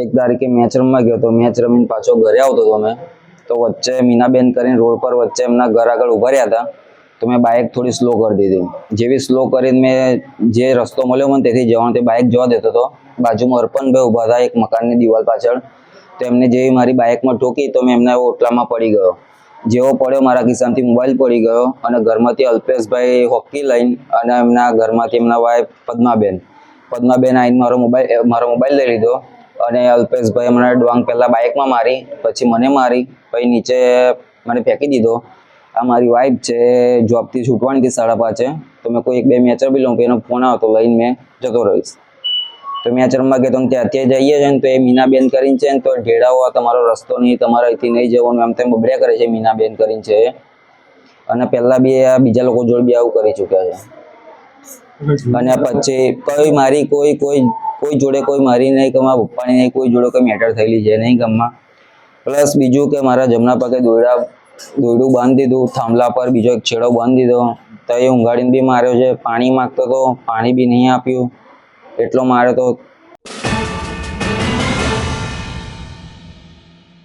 એક તારીખે મેચ રમવા ગયો તો મેચ રમીને પાછો ઘરે આવતો હતો મેં, તો વચ્ચે મીનાબેન કરીને રોડ પર વચ્ચે એમના ઘર આગળ ઊભા રહ્યા હતા, તો મેં બાઇક થોડી સ્લો કરી દીધી. જેવી સ્લો કરીને મેં જે રસ્તો મળ્યો મને તેથી જવાનું તે બાઇક જવા દેતો હતો. બાજુમાં અર્પણભાઈ ઊભા હતા એક મકાનની દિવાલ પાછળ, તો એમને જેવી મારી બાઇકમાં ઠોકી તો મેં એમના ઓટલામાં પડી ગયો. જેવો પડ્યો મારા ખિસ્સામાંથી મોબાઈલ પડી ગયો અને ઘરમાંથી અલ્પેશભાઈ હોકી લઈને અને એમના ઘરમાંથી એમના વાઈફ પદ્માબેન આવીને મારો મોબાઈલ લઈ લીધો અને અલ્પેશભાઈ મને ડોંગ પહેલાં બાઇકમાં મારી, પછી મને મારી, પછી નીચે મને ફેંકી દીધો. આ મારી વાઈફ છે, જોબથી છૂટવાની હતી 5:30, તો મેં કોઈ 1-2 મેચ રમી લઉં, એનો ફોન આવ્યો તો લઈને મેં જતો રહીશ. તો મેચ રમવા ગયો તો ત્યાંથી જઈએ છે ને તો એ મીનાબેન કરીને છે ને તો ઢેડાઓ તમારો રસ્તો નહીં, તમારે અહીંથી નહીં જવાનું, એમ તેમ બબડ્યા કરે છે મીનાબેન કરીને છે. અને પહેલાં બી આ બીજા લોકો જોડે બી આવું કરી ચૂક્યા છે. અને પછી કોઈ જોડે કોઈ મારી નહીં, કે મારા પપ્પાની નહીં, કોઈ જોડે કોઈ મેટર થયેલી છે નહીં ગામમાં. પ્લસ બીજું કે મારા જમણા પગે દોરડું બાંધી દીધું, થાંભલા પર બીજો એક છેડો બાંધી દીધો, તો એ ઊંઘાડીને બી માર્યો છે. પાણી માગતો તો પાણી બી નહીં આપ્યું, એટલો માર્યો તો